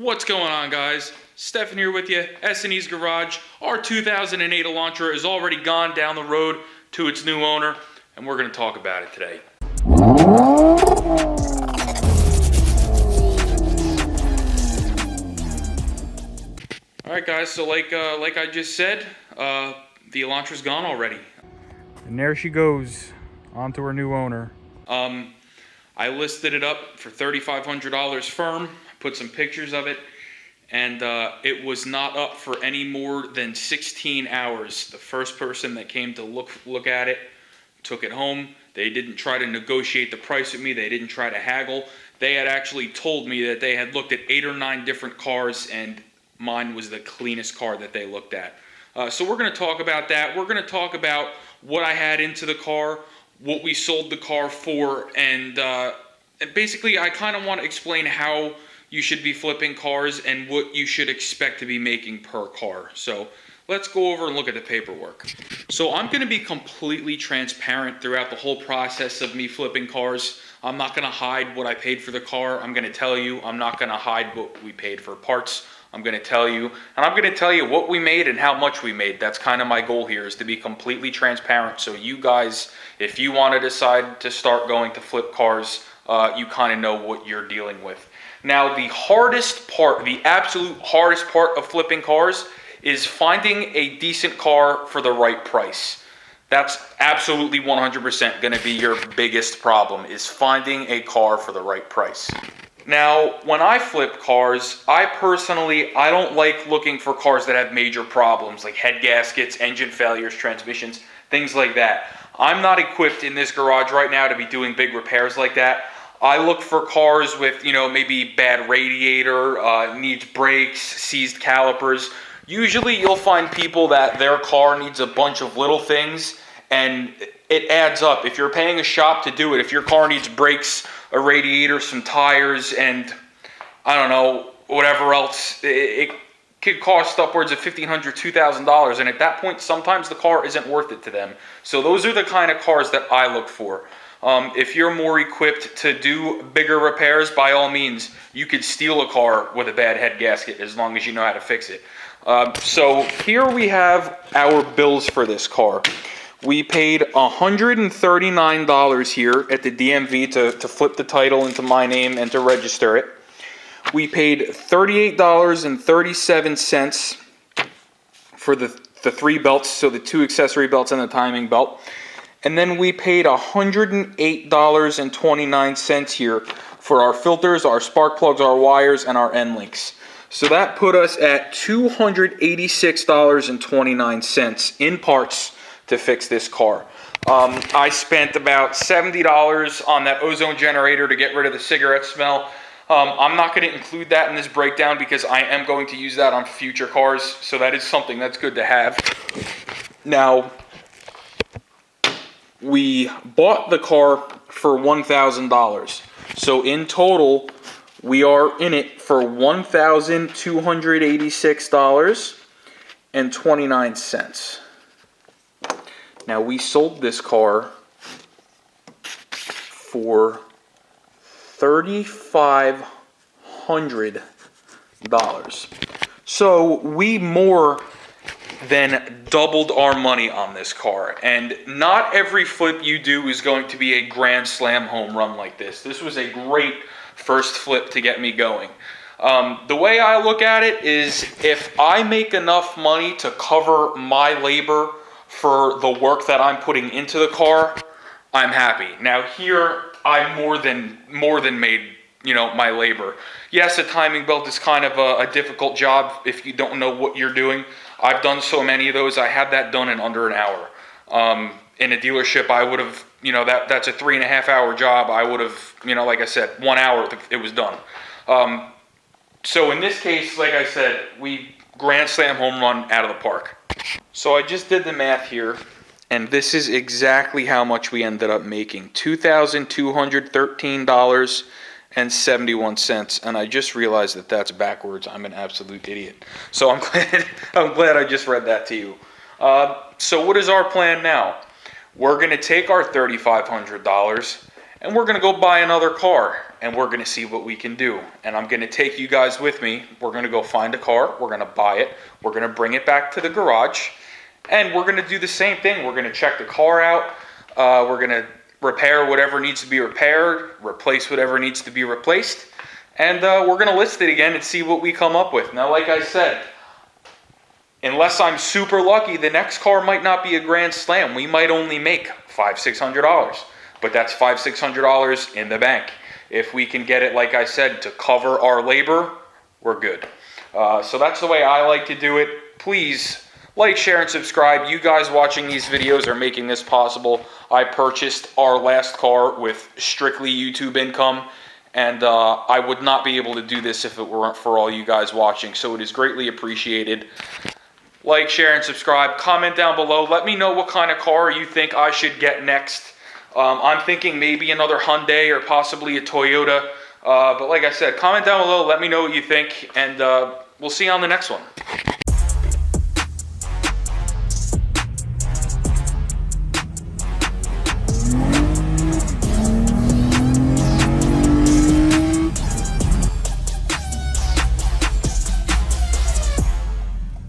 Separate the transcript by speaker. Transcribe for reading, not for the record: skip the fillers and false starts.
Speaker 1: What's going on, guys? Stefan here with you, S&E's Garage. Our 2008 Elantra is already gone down the road to its new owner, and we're going to talk about it today. Alright guys, so like I just said, the Elantra's gone already.
Speaker 2: And there she goes, onto her new owner.
Speaker 1: I listed it up for $3,500 firm, put some pictures of it, and it was not up for any more than 16 hours. The first person that came to look at it took it home. They didn't try to negotiate the price with me. They didn't try to haggle. They had actually told me that they had looked at 8 or 9 different cars, and mine was the cleanest car that they looked at. So we're going to talk about that. We're going to talk about what I had into the car, what we sold the car for, and basically I kind of want to explain how you should be flipping cars and what you should expect to be making per car. So let's go over and look at the paperwork. So I'm going to be completely transparent throughout the whole process of me flipping cars. I'm not going to hide what I paid for the car. I'm going to tell you. I'm not going to hide what we paid for parts. I'm going to tell you, and I'm going to tell you what we made and how much we made. That's kind of my goal here, is to be completely transparent. So you guys, if you want to decide to start going to flip cars, you kind of know what you're dealing with. Now, the hardest part, the absolute hardest part of flipping cars is finding a decent car for the right price. That's absolutely 100% going to be your biggest problem, is finding a car for the right price. Now, when I flip cars, I don't like looking for cars that have major problems, like head gaskets, engine failures, transmissions, things like that. I'm not equipped in this garage right now to be doing big repairs like that. I look for cars with, maybe bad radiator, needs brakes, seized calipers. Usually you'll find people that their car needs a bunch of little things, and it adds up. If you're paying a shop to do it, if your car needs brakes, a radiator, some tires, and I don't know, whatever else, it could cost upwards of $1,500, $2,000, and at that point, sometimes the car isn't worth it to them. So those are the kind of cars that I look for. If you're more equipped to do bigger repairs, by all means, you could steal a car with a bad head gasket as long as you know how to fix it. So here we have our bills for this car. We paid $139 here at the DMV to flip the title into my name and to register it. We paid $38.37 for the 3 belts, so the 2 accessory belts and the timing belt. And then we paid $108.29 here for our filters, our spark plugs, our wires, and our end links. So that put us at $286.29 in parts to fix this car. I spent about $70 on that ozone generator to get rid of the cigarette smell. I'm not going to include that in this breakdown because I am going to use that on future cars, so that is something that's good to have. Now, we bought the car for $1,000. So in total, we are in it for $1,286.29. Now, we sold this car for $3,500. So we more than doubled our money on this car. And not every flip you do is going to be a grand slam home run like this. This was a great first flip to get me going. The way I look at it is, if I make enough money to cover my labor for the work that I'm putting into the car, I'm happy. Now here, I more than made, my labor. Yes, a timing belt is kind of a difficult job if you don't know what you're doing. I've done so many of those. I had that done in under an hour. In a dealership, I would have, that's a 3.5-hour job. I would have, like I said, 1 hour, it was done. So in this case, like I said, we grand slam home run out of the park. So I just did the math here, and this is exactly how much we ended up making. $2,213.71, and I just realized that that's backwards. I'm an absolute idiot. So I'm glad I just read that to you. So what is our plan now? We're going to take our $3,500 and we're going to go buy another car. and we're going to see what we can do. And I'm going to take you guys with me. We're going to go find a car. We're going to buy it. We're going to bring it back to the garage, and we're going to do the same thing. We're going to check the car out. We're going to repair whatever needs to be repaired, replace whatever needs to be replaced, and we're going to list it again and see what we come up with. Now, like I said, unless I'm super lucky, the next car might not be a grand slam. We might only make $500-600, but that's $500-600 in the bank. If we can get it, like I said, to cover our labor, we're good. So that's the way I like to do it. Please like, share, and subscribe. You guys watching these videos are making this possible. I purchased our last car with strictly YouTube income, and I would not be able to do this if it weren't for all you guys watching. So it is greatly appreciated. Like, share, and subscribe. Comment down below. Let me know what kind of car you think I should get next. I'm thinking maybe another Hyundai or possibly a Toyota. But like I said, comment down below. Let me know what you think, and we'll see you on the next one.